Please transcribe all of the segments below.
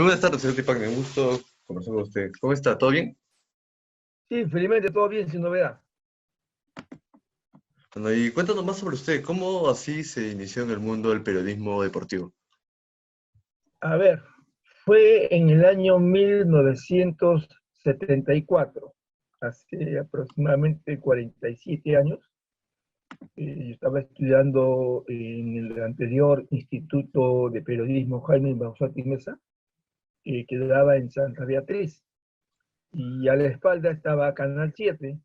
Muy buenas tardes, señor Tipac, me gusto conversar con usted. ¿Cómo está? ¿Todo bien? Sí, felizmente todo bien, sin novedad. Bueno, y cuéntanos más sobre usted. ¿Cómo así se inició en el mundo del periodismo deportivo? A ver, fue en el año 1974, hace aproximadamente 47 años. Yo estaba estudiando en el anterior Instituto de Periodismo Jaime Maussan Mesa, que quedaba en Santa Beatriz, y a la espalda estaba Canal 7.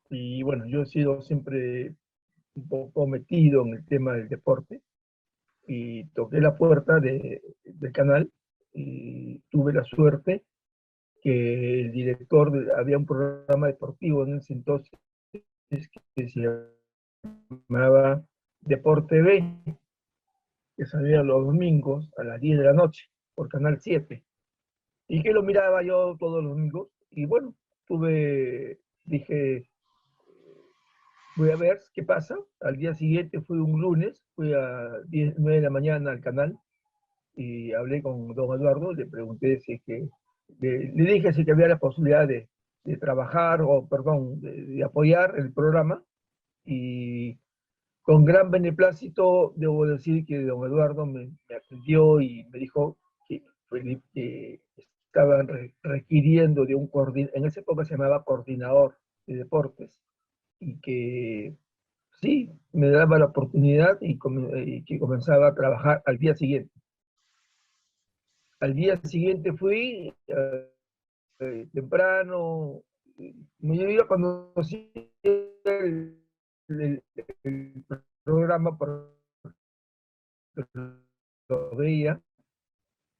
Y bueno, yo he sido siempre un poco metido en el tema del deporte, y toqué la puerta del canal y tuve la suerte que el director, había un programa deportivo en ese entonces que se llamaba Deporte B, que salía los domingos a las 10 de la noche por Canal 7, y que lo miraba yo todos los domingos. Y bueno, dije, voy a ver qué pasa. Al día siguiente fui un lunes, fui a 9 de la mañana al canal y hablé con don Eduardo, le pregunté si que, le dije si que había la posibilidad de trabajar, o perdón, de apoyar el programa, y con gran beneplácito debo decir que don Eduardo me atendió y me dijo que estaban requiriendo de un coordinador, en esa época se llamaba coordinador de deportes, y que sí, me daba la oportunidad y que comenzaba a trabajar al día siguiente. Al día siguiente fui temprano, me iba cuando conocí el, el programa, por lo veía,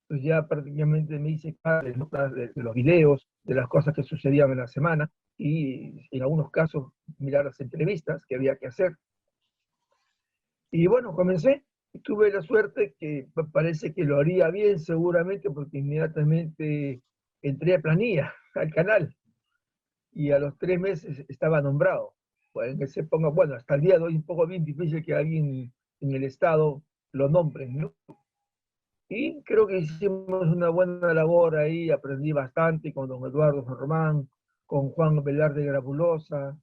pues ya prácticamente me hice cargo de notas de los videos, de las cosas que sucedían en la semana, y en algunos casos mirar las entrevistas que había que hacer. Y bueno, comencé. Y tuve la suerte que parece que lo haría bien seguramente, porque inmediatamente entré a planilla al canal, y a los 3 meses estaba nombrado. Bueno, que se ponga, bueno, hasta el día de hoy un poco bien difícil que alguien en el Estado lo nombren, ¿no? Y creo que hicimos una buena labor ahí, aprendí bastante con don Eduardo San Román, con Juan Velarde Grabulosa,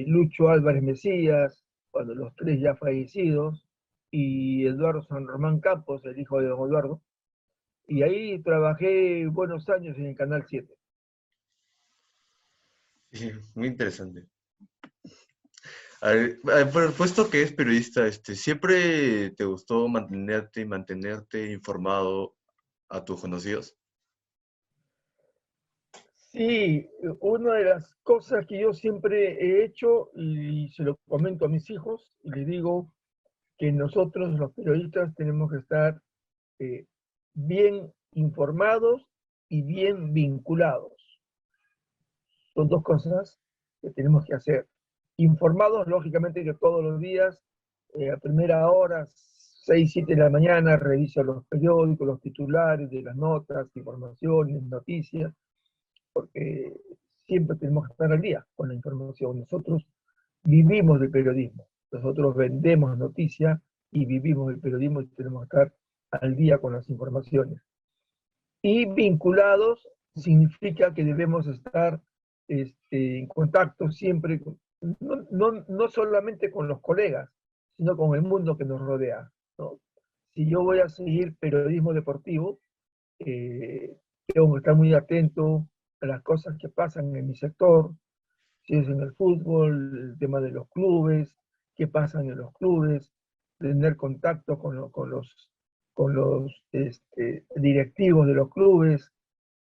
Lucho Álvarez Mesías, cuando los tres ya fallecidos, y Eduardo San Román Campos, el hijo de don Eduardo. Y ahí trabajé buenos años en el Canal 7. Sí, muy interesante. Por puesto que es periodista, ¿siempre te gustó mantenerte informado a tus conocidos? Sí, una de las cosas que yo siempre he hecho, y se lo comento a mis hijos, y les digo que nosotros los periodistas tenemos que estar eh, bien informados y bien vinculados. Son dos cosas que tenemos que hacer. Informados, lógicamente, que todos los días, a primera hora, 6, 7 de la mañana, reviso los periódicos, los titulares de las notas, informaciones, noticias, porque siempre tenemos que estar al día con la información. Nosotros vivimos del periodismo, nosotros vendemos noticias y vivimos del periodismo, y tenemos que estar al día con las informaciones. Y vinculados significa que debemos estar en contacto siempre, no solamente con los colegas, sino con el mundo que nos rodea, ¿no? Si yo voy a seguir periodismo deportivo, tengo que estar muy atento a las cosas que pasan en mi sector, si es en el fútbol, el tema de los clubes, qué pasan en los clubes, tener contacto con los directivos de los clubes,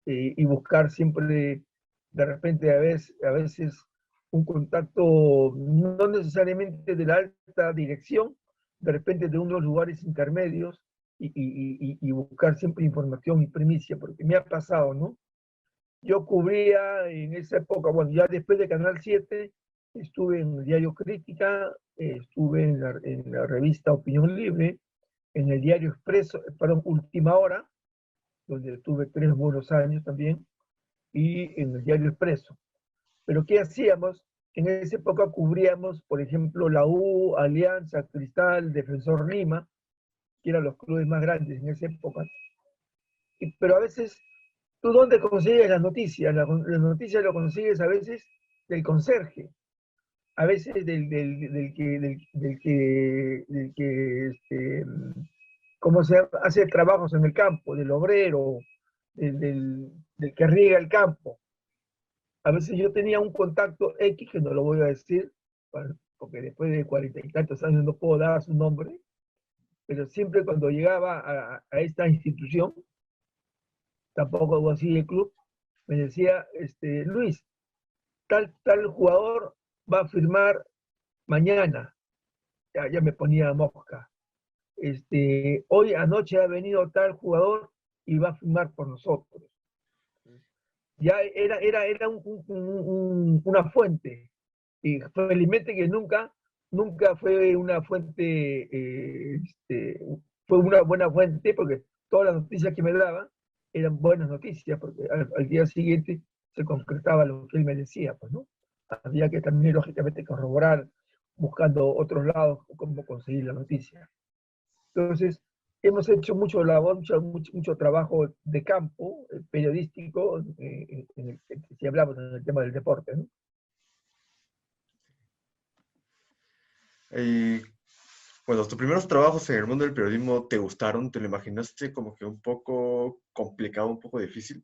y buscar siempre, de repente, a veces un contacto no necesariamente de la alta dirección, de repente de unos lugares intermedios, y buscar siempre información y primicia, porque me ha pasado, ¿no? Yo cubría en esa época, bueno, ya después de Canal 7, estuve en el diario Crítica, estuve en la revista Opinión Libre, en el diario Expreso, perdón, Última Hora, donde estuve 3 buenos años también, y en el diario Expreso. Pero ¿qué hacíamos? En esa época cubríamos, por ejemplo, la U, Alianza, Cristal, Defensor Lima, que eran los clubes más grandes en esa época. pero a veces, ¿tú dónde consigues las noticias? Las noticias lo consigues a veces del conserje, a veces ¿cómo se hace trabajos en el campo? Del obrero, del que riega el campo. A veces yo tenía un contacto X, que no lo voy a decir, porque después de 40 y tantos años no puedo dar su nombre, pero siempre cuando llegaba a esta institución, tampoco hago así el club, me decía, Luis, tal jugador va a firmar mañana. Ya me ponía mosca. Hoy anoche ha venido tal jugador y va a firmar por nosotros. Ya era una fuente. Y felizmente que nunca fue una fuente, fue una buena fuente, porque todas las noticias que me daban eran buenas noticias, porque al día siguiente se concretaba lo que él me decía, pues, ¿no? Había que también, lógicamente, corroborar, buscando otros lados, cómo conseguir la noticia. Entonces, hemos hecho mucho labor, mucho trabajo de campo, periodístico, si hablamos en el tema del deporte, ¿no? Y bueno, tus primeros trabajos en el mundo del periodismo, ¿te gustaron? ¿Te lo imaginaste como que un poco complicado, un poco difícil?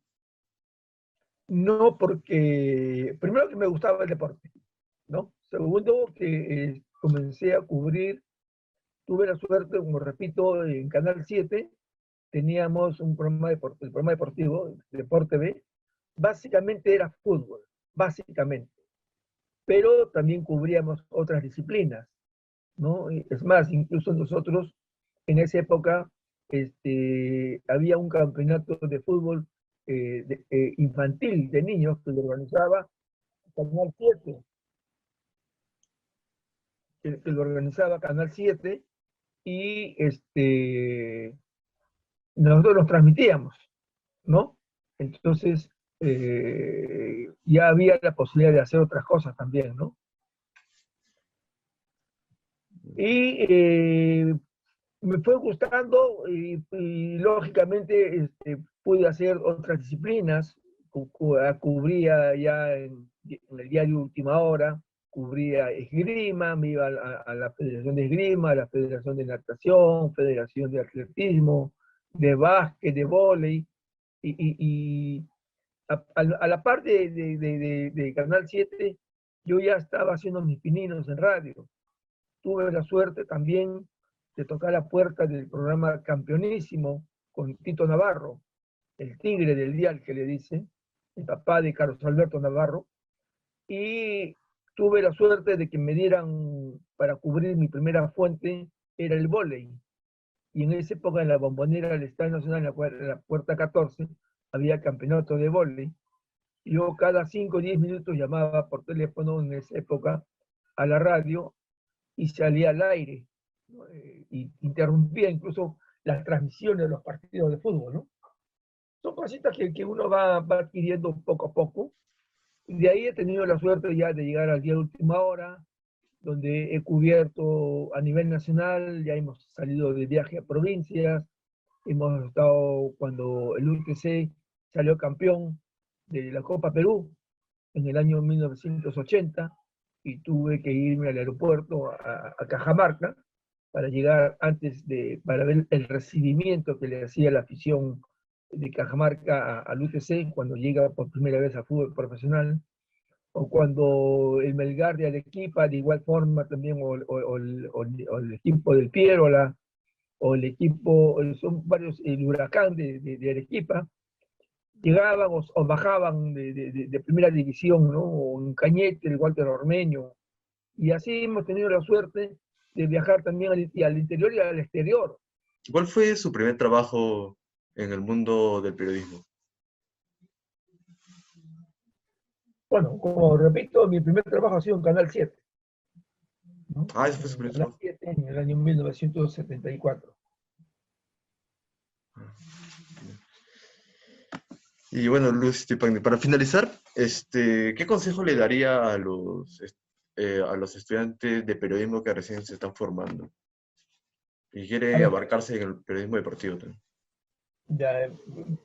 No, porque primero que me gustaba el deporte, ¿no? Segundo, que comencé a cubrir, tuve la suerte, como repito, en Canal 7 teníamos un programa el programa deportivo, Deporte B, básicamente era fútbol, básicamente, pero también cubríamos otras disciplinas, ¿no? Es más, incluso nosotros en esa época había un campeonato de fútbol infantil de niños que lo organizaba Canal 7, que lo organizaba Canal 7 y nosotros los transmitíamos, ¿no? Entonces, ya había la posibilidad de hacer otras cosas también, ¿no? Y me fue gustando y lógicamente pude hacer otras disciplinas, cubría ya en el diario Última Hora, cubría esgrima, me iba a la Federación de Esgrima, a la Federación de Natación, Federación de Atletismo, de básquet, de vóley, y a la par de Canal 7, yo ya estaba haciendo mis pininos en radio. Tuve la suerte también de tocar la puerta del programa Campeonísimo con Tito Navarro, el tigre del dial que le dice, el papá de Carlos Alberto Navarro, y tuve la suerte de que me dieran para cubrir mi primera fuente, era el vóley. Y en esa época en la Bombonera del Estadio Nacional, en la puerta 14, había campeonato de vóley. Yo cada 5 o 10 minutos llamaba por teléfono en esa época a la radio y salía al aire, ¿no? Y interrumpía incluso las transmisiones de los partidos de fútbol, ¿no? Son cositas que uno va adquiriendo poco a poco. Y de ahí he tenido la suerte ya de llegar al día de última hora, donde he cubierto a nivel nacional, ya hemos salido de viaje a provincias, hemos estado cuando el UTC salió campeón de la Copa Perú en el año 1980 y tuve que irme al aeropuerto a Cajamarca para llegar para ver el recibimiento que le hacía la afición de Cajamarca al UTC cuando llega por primera vez al fútbol profesional, o cuando el Melgar de Arequipa, de igual forma también, o el equipo del Pierola, o el equipo, son varios, el Huracán de Arequipa, llegaban o bajaban de primera división, ¿no? O en Cañete, el Walter Ormeño. Y así hemos tenido la suerte de viajar también al interior y al exterior. ¿Cuál fue su primer trabajo en el mundo del periodismo? Bueno, como repito, mi primer trabajo ha sido en Canal 7, ¿no? Ah, ese fue su En primer Canal trabajo. 7 en el año 1974. Y bueno, Luz, para finalizar, ¿qué consejo le daría a los estudiantes de periodismo que recién se están formando y A quiere ver, abarcarse en el periodismo deportivo también? Ya,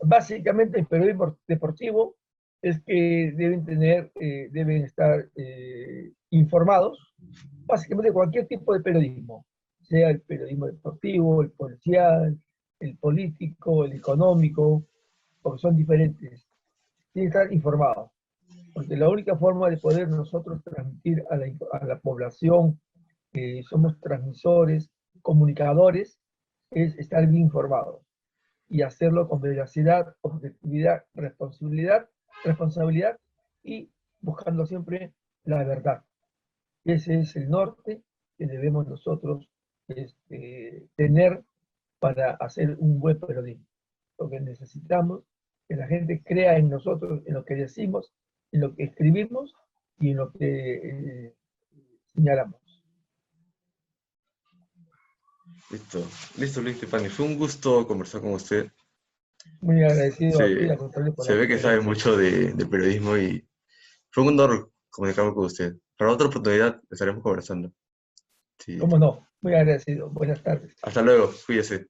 básicamente el periodismo deportivo es que deben estar informados, básicamente cualquier tipo de periodismo, sea el periodismo deportivo, el policial, el político, el económico, porque son diferentes. Tienen que estar informados, porque la única forma de poder nosotros transmitir a la población que somos transmisores, comunicadores, es estar bien informados y hacerlo con veracidad, objetividad, responsabilidad y buscando siempre la verdad. Ese es el norte que debemos nosotros tener para hacer un buen periodismo. Lo que necesitamos que la gente crea en nosotros, en lo que decimos, en lo que escribimos y en lo que señalamos. Listo, listo, Luis Estefani. Fue un gusto conversar con usted. Muy agradecido a ti, Se, al contrario, por se la ve que sabe sugerencia. mucho de periodismo y fue un honor comunicarme con usted. Para otra oportunidad estaremos conversando. Sí. ¿Cómo no? Muy agradecido. Buenas tardes. Hasta luego, cuídese.